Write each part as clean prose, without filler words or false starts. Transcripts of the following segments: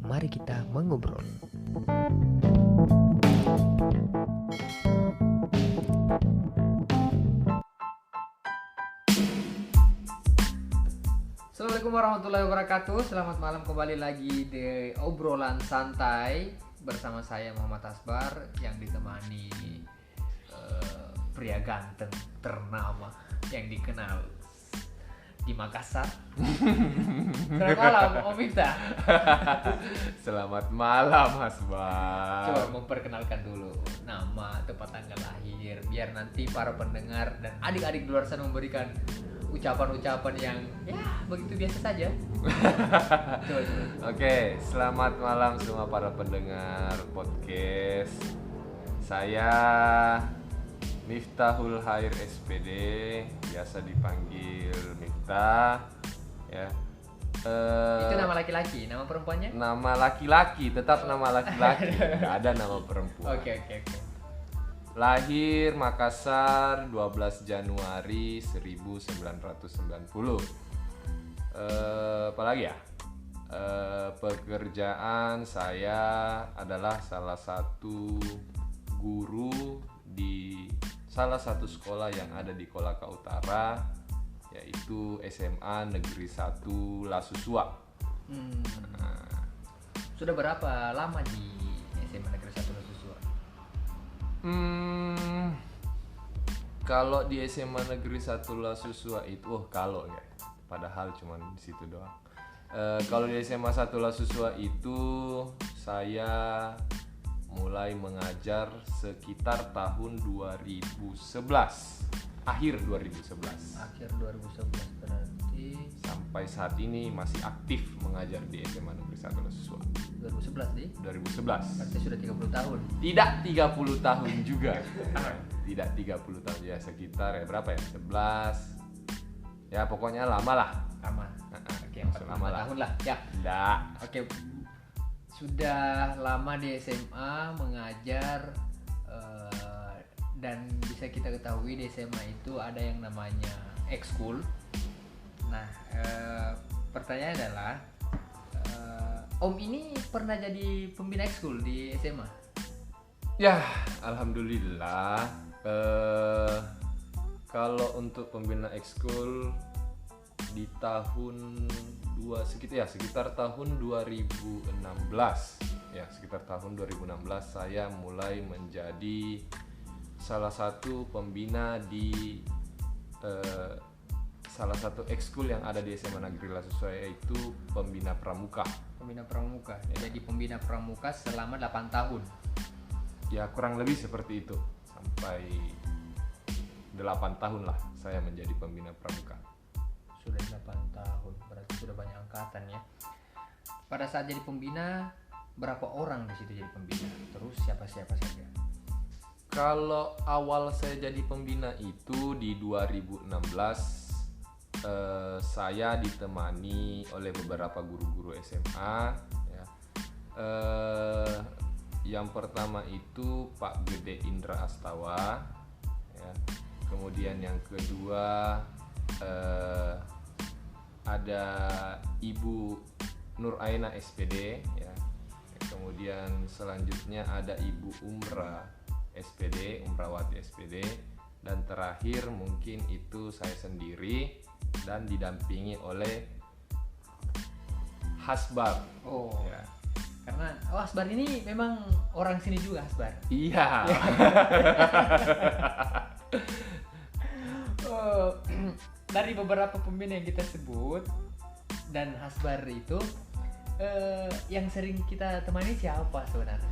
Mari kita mengobrol. Assalamualaikum warahmatullahi wabarakatuh. Selamat malam, kembali lagi di obrolan santai bersama saya Muhammad Asbar yang ditemani pria ganteng ternama yang dikenal di Makassar. Selamat malam, Om Miftah. Selamat malam, Asbar. Coba memperkenalkan dulu nama, tempat tanggal lahir, biar nanti para pendengar dan adik-adik di luar sana memberikan ucapan-ucapan yang ya begitu biasa saja. Coba. Oke, selamat malam semua para pendengar podcast. Saya Miftahul Khair SPD, biasa dipanggil Miftah. Ya. Itu nama laki-laki, nama perempuannya? Nama laki-laki, tetap nama laki-laki. Nggak ada nama perempuan. Oke. Lahir Makassar 12 Januari 1990. Apalagi ya? Pekerjaan saya adalah salah satu guru di salah satu sekolah yang ada di Kolaka Utara, yaitu SMA Negeri 1 Lasusua. Sudah berapa lama di SMA Negeri 1 Lasusua? Kalau di SMA Negeri 1 Lasusua itu, kalau ya, padahal cuma di situ doang. Kalau di SMA 1 Lasusua itu saya mulai mengajar sekitar tahun 2011, akhir 2011. Akhir 2011 berarti Sampai saat ini masih aktif mengajar di SMA Negeri 1 Lasusua. 2011 deh. 2011. Berarti sudah 30 tahun. Tidak 30 tahun juga. Tidak 30 tahun ya, sekitar ya berapa ya? 11. Ya pokoknya lama lah. Lama. Oke, 45 lama lah. tahun lah. Ya. Tidak. Oke. Sudah lama di SMA mengajar, dan bisa kita ketahui di SMA itu ada yang namanya ekskul. Nah, pertanyaannya adalah, Om ini pernah jadi pembina ekskul di SMA? Ya, alhamdulillah. Kalau untuk pembina ekskul di tahun sekitar tahun 2016 ya, sekitar tahun 2016 saya mulai menjadi salah satu pembina di salah satu ekskul yang ada di SMA Negeri Lasusua, yaitu pembina pramuka. Pembina pramuka. Jadi pembina pramuka selama 8 tahun. Ya kurang lebih seperti itu, sampai 8 tahun lah saya menjadi pembina pramuka. Sudah 8 tahun, berarti sudah banyak angkatan ya. Pada saat jadi pembina, berapa orang di situ jadi pembina? Terus siapa-siapa saja? Kalau awal saya jadi pembina itu di 2016, saya ditemani oleh beberapa guru-guru SMA ya. Yang pertama itu Pak Gede Indra Astawa ya. Kemudian yang kedua ada Ibu Nur Aina SPD ya. Kemudian selanjutnya ada Ibu Umrawati SPD, dan terakhir mungkin itu saya sendiri dan didampingi oleh Hasbar. Oh ya. Karena Asbar ini memang orang sini juga, Asbar. Iya. Dari beberapa pembina yang kita sebut dan Hasbar itu, yang sering kita temani siapa sebenarnya?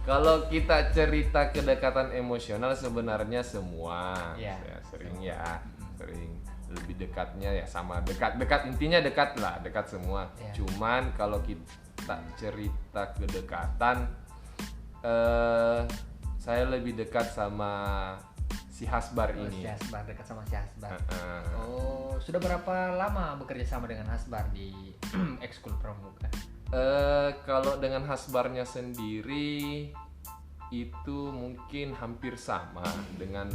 Kalau kita cerita kedekatan emosional sebenarnya semua ya, sering lebih dekatnya ya sama dekat intinya dekat semua ya. Cuman kalau kita cerita kedekatan, saya lebih dekat sama si Hasbar ini. Si Hasbar, dekat sama si Hasbar. Oh, sudah berapa lama bekerja sama dengan Hasbar di ekskul pramuka? Kalau dengan Hasbarnya sendiri itu mungkin hampir sama dengan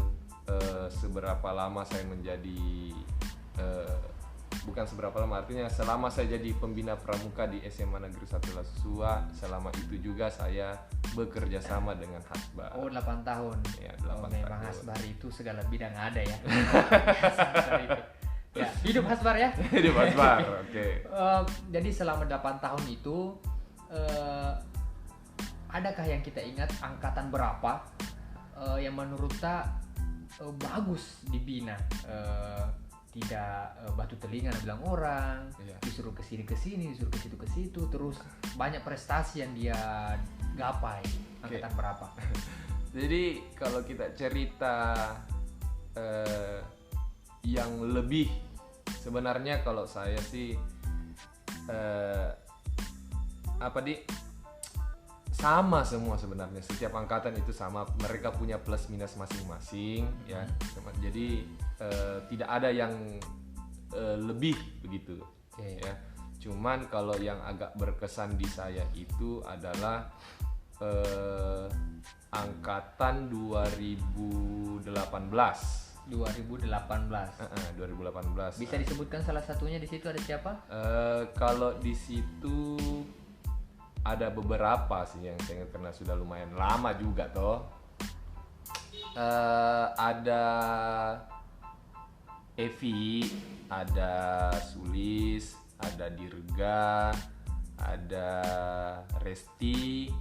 seberapa lama saya menjadi bukan seberapa lama, artinya selama saya jadi pembina pramuka di SMA Negeri 1 Lasusua, selama itu juga saya bekerja sama dengan Hasbar. Oh, 8 tahun. Ya, Oh, 8 memang tahun. Hasbar itu segala bidang ada ya. Hasbar itu. Ya, hidup Hasbar ya. Di Hasbar, oke. Jadi selama 8 tahun itu adakah yang kita ingat angkatan berapa yang menurut kita bagus dibina? Tidak batu telinga bilang orang, Iya. disuruh kesini disuruh ke situ, terus banyak prestasi yang dia gapai. Angkatan berapa? Jadi kalau kita cerita yang lebih, sebenarnya kalau saya sih sama semua sebenarnya, setiap angkatan itu sama, mereka punya plus minus masing-masing ya. Jadi tidak ada yang lebih begitu. Oke. Ya. Cuman kalau yang agak berkesan di saya itu adalah angkatan 2018. 2018. Bisa disebutkan salah satunya di situ ada siapa? Kalau di situ ada beberapa sih yang saya ingat karena sudah lumayan lama juga toh. Ada Evi, ada Sulis, ada Dirga, ada Resti,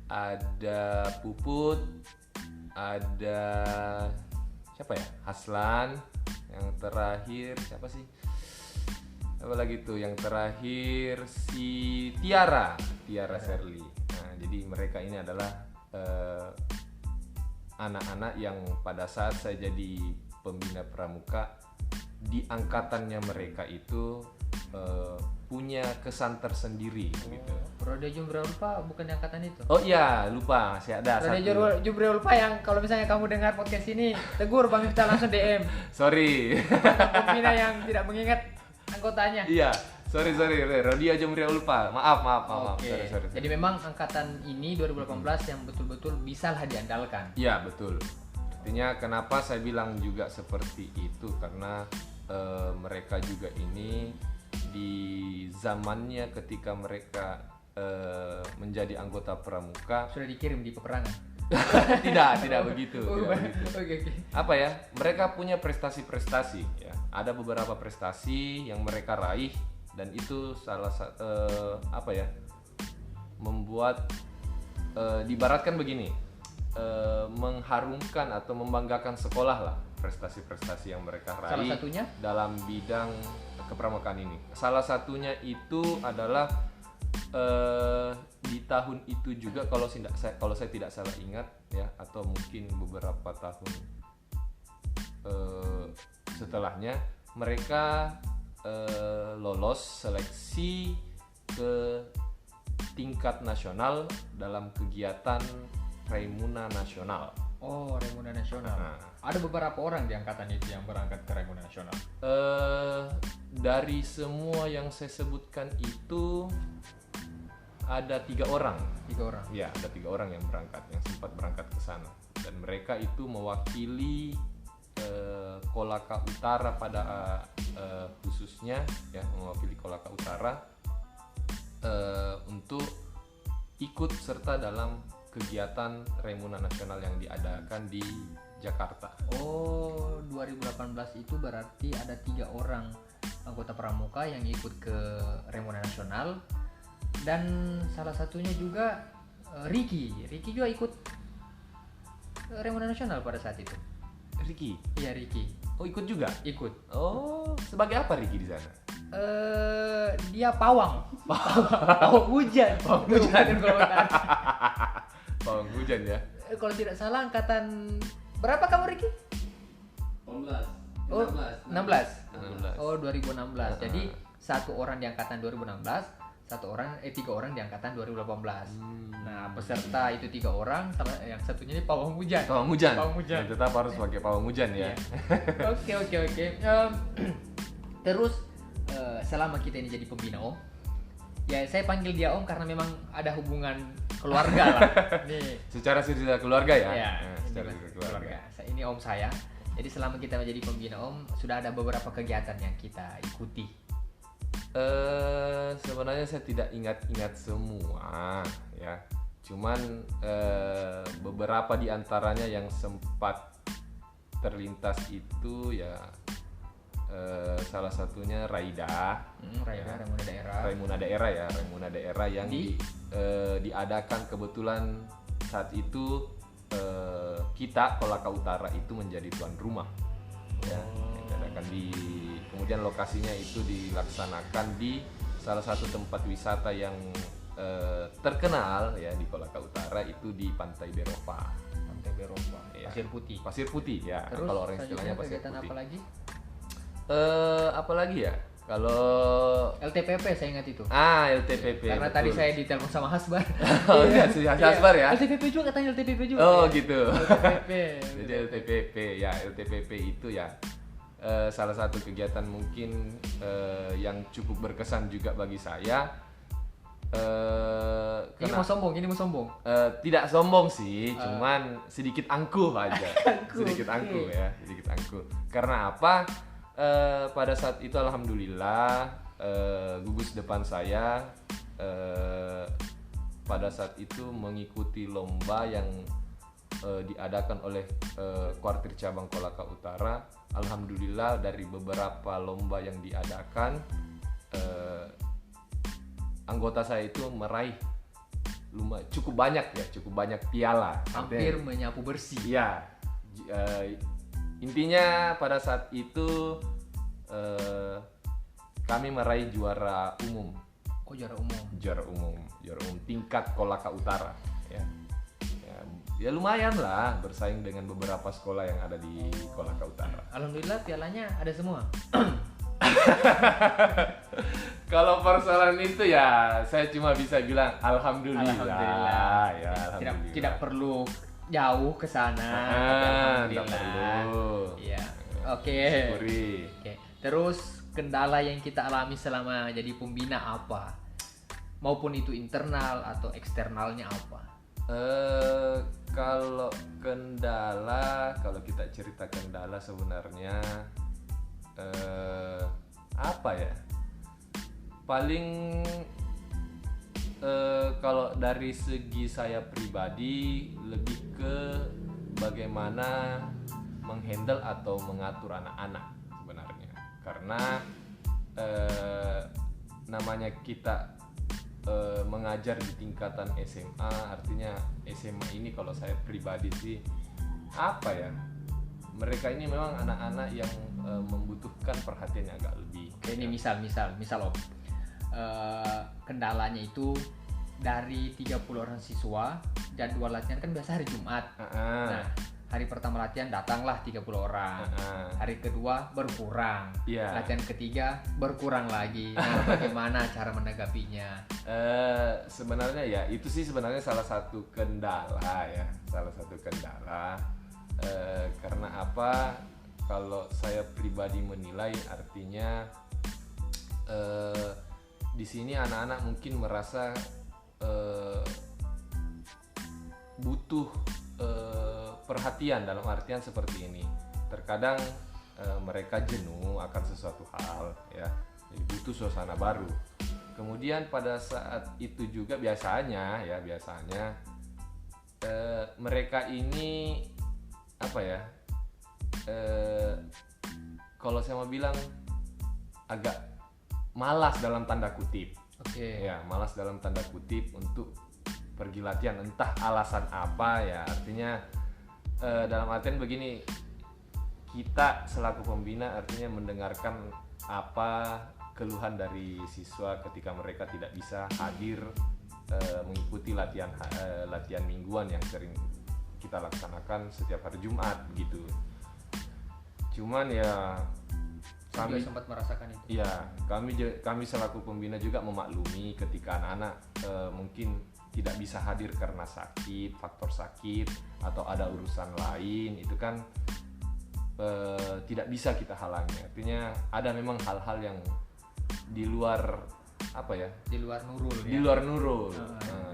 ada Puput, ada siapa ya? Haslan. Yang terakhir siapa sih? Apa lagi tuh? Yang terakhir si Tiara Serli. Nah, jadi mereka ini adalah anak-anak yang pada saat saya jadi pembina pramuka di angkatannya mereka itu punya kesan tersendiri gitu. Roda Jumbre Ulfa bukan di angkatan itu? Oh iya, lupa, masih ada Roda satu. Jumbre Ulfa yang kalau misalnya kamu dengar podcast ini, tegur Bang Miftah langsung DM. Sorry. Pembina yang tidak mengingat anggotanya. Iya, sorry. Rodia Jumria Ulfa. Maaf. Oke. Sorry. Jadi memang angkatan ini 2018 yang betul-betul bisalah diandalkan. Iya, betul. Artinya kenapa saya bilang juga seperti itu, karena mereka juga ini di zamannya ketika mereka menjadi anggota pramuka Sudah dikirim di peperangan. tidak begitu. Oke. Apa ya, mereka punya prestasi-prestasi ya. Ada beberapa prestasi yang mereka raih dan itu salah membuat diibaratkan begini, mengharumkan atau membanggakan sekolah lah, prestasi-prestasi yang mereka raih. Salah satunya dalam bidang kepramukaan ini. Salah satunya itu adalah di tahun itu juga, kalau saya tidak salah ingat ya, atau mungkin beberapa tahun setelahnya, mereka lolos seleksi ke tingkat nasional dalam kegiatan Raimuna Nasional. Oh, Raimuna Nasional. Ada beberapa orang di angkatan itu yang berangkat ke Raimuna Nasional. Dari semua yang saya sebutkan itu ada 3 orang. 3 orang. Ya, ada 3 orang yang sempat berangkat ke sana. Dan mereka itu mewakili Kolaka Utara pada khususnya ya, mewakili Kolaka Utara untuk ikut serta dalam kegiatan Raimuna Nasional yang diadakan di Jakarta. Oh, 2018 itu berarti ada 3 orang anggota pramuka yang ikut ke Raimuna Nasional, dan salah satunya juga Ricky juga ikut Raimuna Nasional pada saat itu. Ricky? Iya, Ricky. Oh, ikut juga? Ikut. Oh, sebagai apa Ricky di sana? Dia pawang. Pawang hujan. Pawang hujan. Pawang hujan ya. Kalau tidak salah angkatan berapa kamu, Ricky? 16. Oh, 16. 16. Oh, 2016. Jadi satu orang di angkatan 2016, 3 orang di angkatan 2018. Nah, peserta itu 3 orang, yang satunya ini pawang hujan. Pawang hujan. Pawang hujan. Dan tetap harus pakai pawang hujan ya. Oke. Terus selama kita ini jadi pembina Om, ya saya panggil dia Om karena memang ada hubungan keluarga lah. Nih. Secara silsilah keluarga ya. Ya, Nah, secara silsilah keluarga. Ini Om saya. Jadi selama kita menjadi pembina Om, sudah ada beberapa kegiatan yang kita ikuti. Sebenarnya saya tidak ingat-ingat semua ya. Cuman beberapa di antaranya yang sempat terlintas itu ya, salah satunya Raida. Raida, Raimuna Daerah. Raimuna Daerah yang diadakan kebetulan saat itu kita Kolaka Utara itu menjadi tuan rumah. Ya, diadakan kemudian lokasinya itu dilaksanakan di salah satu tempat wisata yang terkenal ya di Kolaka Utara, itu di Pantai Beropa. Pantai Beropa, ya. Pasir Putih Ya. Terus Kalau orang istilahnya Pasir kegiatan Putih. apa lagi? Apalagi ya? Kalau LTPP saya ingat itu. LTPP. Karena betul. tadi saya ditelepon sama Hasbar. Oh iya, si Hasbar ya. LTPP juga, katanya LTPP juga. Oh ya. gitu. LTPP. Jadi LTPP itu ya salah satu kegiatan mungkin yang cukup berkesan juga bagi saya. Ini mau sombong. Tidak sombong sih, cuman sedikit angkuh aja. sedikit angkuh okay. ya, sedikit angkuh. Karena apa? Pada saat itu alhamdulillah gugus depan saya pada saat itu mengikuti lomba yang diadakan oleh kuartir cabang Kolaka Utara. Alhamdulillah dari beberapa lomba yang diadakan anggota saya itu meraih cukup banyak piala. Hampir menyapu bersih. Ya, intinya pada saat itu kami meraih juara umum. Oh, juara umum Tingkat Kolaka Utara ya. Ya lumayan lah bersaing dengan beberapa sekolah yang ada di Kolaka Utara. Alhamdulillah pialanya ada semua. Kalau persoalan itu ya saya cuma bisa bilang alhamdulillah. Ya, alhamdulillah. Tidak perlu jauh ke sana. Tidak perlu. Iya. Oke. Syukuri. Oke. Terus kendala yang kita alami selama jadi pembina apa? Maupun itu internal atau eksternalnya apa? Kalau kita cerita kendala sebenarnya apa ya? Paling kalau dari segi saya pribadi lebih ke bagaimana menghandle atau mengatur anak-anak sebenarnya. Karena namanya kita mengajar di tingkatan SMA, artinya SMA ini kalau saya pribadi sih apa ya, mereka ini memang anak-anak yang membutuhkan perhatian yang agak lebih. Oke, ini misal Om, kendalanya itu dari 30 orang siswa, jadwal latihan kan biasa hari Jumat. Nah, hari pertama latihan datanglah 30 orang. Hari kedua berkurang. Latihan ketiga berkurang lagi. Nah, bagaimana cara menanggapinya? Sebenarnya ya itu sih sebenarnya salah satu kendala ya. Karena apa? Kalau saya pribadi menilai artinya di sini anak-anak mungkin merasa butuh perhatian dalam artian seperti ini. Terkadang mereka jenuh akan sesuatu hal ya, jadi butuh suasana baru. Kemudian pada saat itu juga biasanya mereka ini apa ya, kalau saya mau bilang agak malas dalam tanda kutip. Ya, malas dalam tanda kutip untuk pergi latihan, entah alasan apa ya. Artinya dalam artian begini, kita selaku pembina artinya mendengarkan apa keluhan dari siswa ketika mereka tidak bisa hadir mengikuti latihan mingguan yang sering kita laksanakan setiap hari Jumat begitu. Cuman ya kami juga sempat merasakan itu. Ya, kami selaku pembina juga memaklumi ketika anak-anak mungkin tidak bisa hadir karena sakit, faktor sakit atau ada urusan lain, itu kan tidak bisa kita halangi. Artinya ada memang hal-hal yang di luar apa ya? Di luar nurul. Di luar nurul.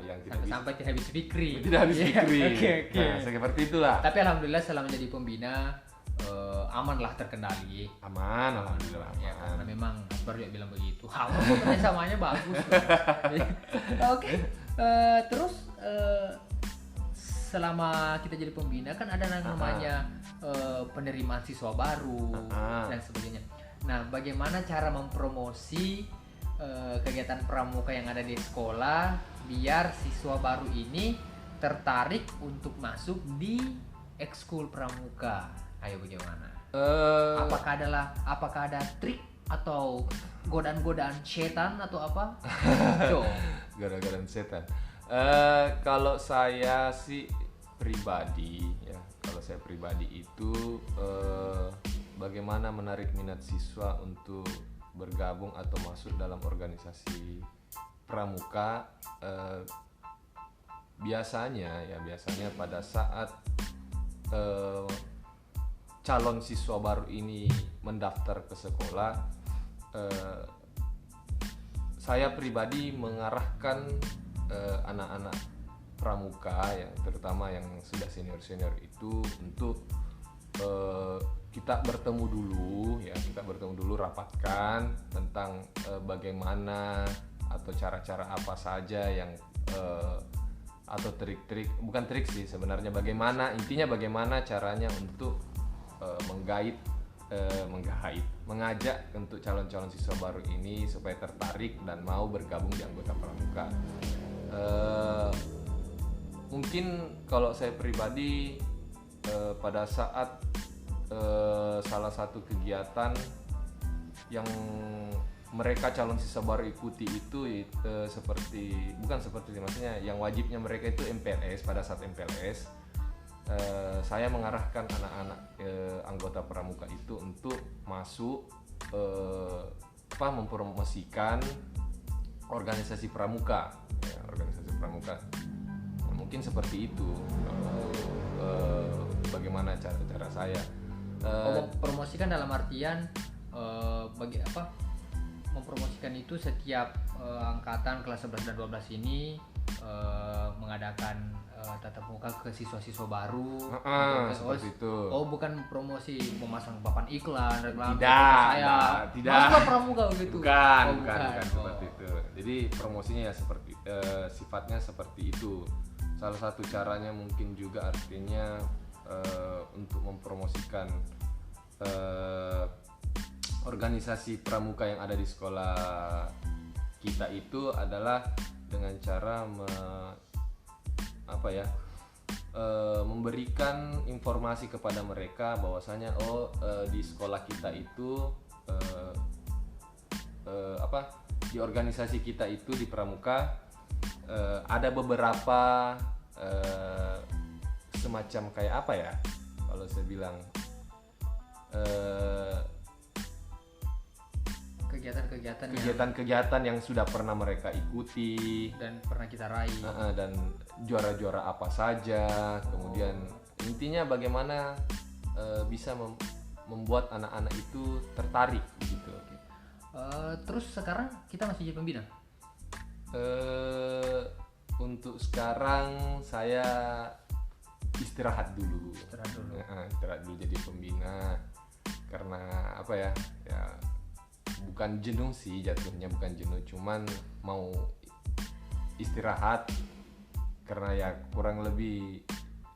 Yang sampai tidak habis fikri. Tidak habis fikri. Okay. Nah, seperti itulah. Tapi alhamdulillah selama jadi pembina aman lah, terkendali. Aman, alhamdulillah Ya, aman. karena memang Akbar juga bilang begitu. Aman, kerjasamanya bagus. Oke. Terus selama kita jadi pembina kan ada namanya penerimaan siswa baru dan sebagainya. Nah, bagaimana cara mempromosi kegiatan pramuka yang ada di sekolah biar siswa baru ini tertarik untuk masuk di ekskul pramuka? Ayo, bagaimana? Apakah ada trik atau godaan-godaan setan atau apa? Godaan setan. Kalau saya sih pribadi ya, kalau saya pribadi itu bagaimana menarik minat siswa untuk bergabung atau masuk dalam organisasi pramuka. Biasanya pada saat calon siswa baru ini mendaftar ke sekolah, saya pribadi mengarahkan anak-anak pramuka yang terutama yang sudah senior itu untuk kita bertemu dulu, rapatkan tentang bagaimana atau cara-cara apa saja yang atau trik-trik, bukan trik sih sebenarnya, intinya bagaimana caranya untuk mengajak untuk calon-calon siswa baru ini supaya tertarik dan mau bergabung di anggota pramuka. Mungkin kalau saya pribadi pada saat salah satu kegiatan yang mereka calon siswa baru ikuti itu maksudnya yang wajibnya mereka itu MPLS. Pada saat MPLS saya mengarahkan anak-anak anggota pramuka itu untuk masuk mempromosikan organisasi pramuka. Mungkin seperti itu bagaimana cara saya mempromosikan dalam artian mempromosikan itu setiap angkatan kelas 11 dan 12 ini mengadakan tatap muka ke siswa-siswa baru. Seperti itu. Bukan promosi memasang papan iklan, reklame. Tidak. Masuklah pramuka begitu. Bukan seperti itu. Jadi promosinya ya seperti sifatnya seperti itu. Salah satu caranya mungkin juga artinya untuk mempromosikan organisasi pramuka yang ada di sekolah kita itu adalah dengan cara memberikan informasi kepada mereka bahwasanya di sekolah kita itu di organisasi kita itu di pramuka ada beberapa semacam kayak apa ya kalau saya bilang kegiatan-kegiatan yang sudah pernah mereka ikuti dan pernah kita raih dan juara-juara apa saja. Kemudian intinya bagaimana bisa membuat anak-anak itu tertarik gitu. Terus sekarang kita masih jadi pembina? Untuk sekarang saya istirahat dulu jadi pembina karena bukan jenuh sih jatuhnya, bukan jenuh, cuman mau istirahat karena ya kurang lebih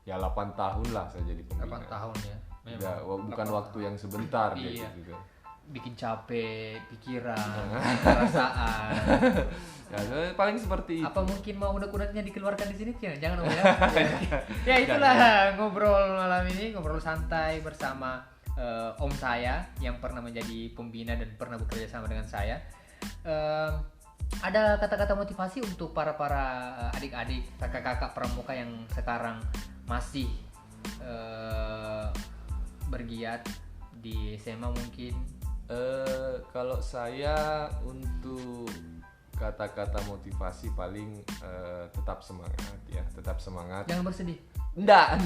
8 tahun lah saya jadi pembina. 8 tahun ya. Bukan waktu yang sebentar iya. gitu. Bikin capek pikiran, perasaan. Ya, paling seperti itu. Apa mungkin mau unek-uneknya dikeluarkan di sini? Jangan Om ya. Ya itulah ngobrol malam ini, ngobrol santai bersama om saya yang pernah menjadi pembina dan pernah bekerja sama dengan saya. Ada kata-kata motivasi untuk para adik-adik, kakak-kakak pramuka yang sekarang masih bergiat di SMA mungkin? Kalau saya untuk kata-kata motivasi paling tetap semangat. Jangan bersedih. Enggak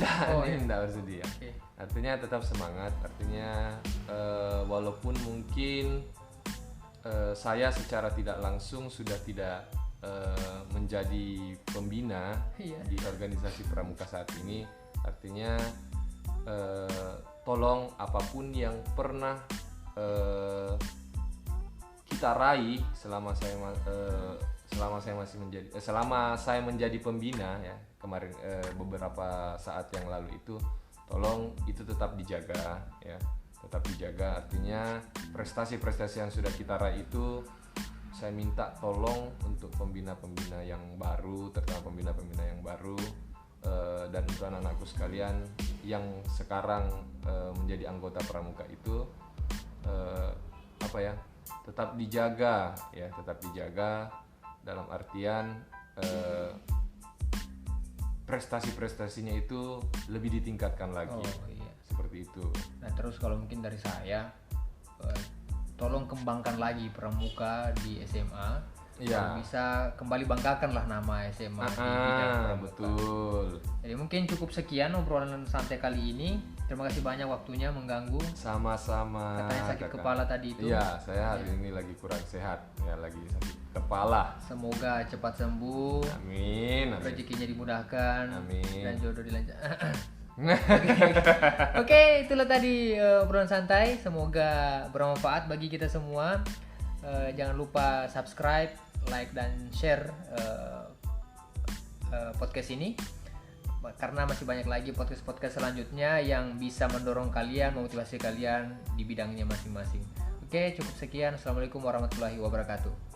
bersedih ya. Okay. Artinya tetap semangat. Artinya walaupun mungkin saya secara tidak langsung sudah tidak menjadi pembina di organisasi pramuka saat ini, artinya tolong apapun yang pernah kita raih selama saya menjadi pembina ya kemarin, beberapa saat yang lalu itu, tolong itu tetap dijaga ya, tetap dijaga. Artinya prestasi-prestasi yang sudah kita raih itu saya minta tolong untuk pembina-pembina yang baru, terutama pembina-pembina yang baru, dan untuk anak-anakku sekalian yang sekarang menjadi anggota pramuka itu, tetap dijaga ya, tetap dijaga dalam artian prestasi-prestasinya itu lebih ditingkatkan lagi. Seperti itu. Nah terus kalau mungkin dari saya, tolong kembangkan lagi pramuka di SMA. Kalau bisa kembali banggakanlah nama SMA di bidang pramuka. Betul. Jadi mungkin cukup sekian obrolan santai kali ini. Terima kasih banyak waktunya mengganggu. Sama-sama. Katanya sakit kepala tadi itu. Iya, saya hari ini lagi kurang sehat ya, lagi sakit kepala. Semoga cepat sembuh. Amin. Rezekinya dimudahkan. Amin. Dan jodoh dilancarkan. Oke, itulah tadi obrolan santai. Semoga bermanfaat bagi kita semua. Jangan lupa subscribe, like dan share podcast ini, karena masih banyak lagi podcast selanjutnya yang bisa mendorong kalian, memotivasi kalian di bidangnya masing-masing. Oke, cukup sekian. Assalamualaikum warahmatullahi wabarakatuh.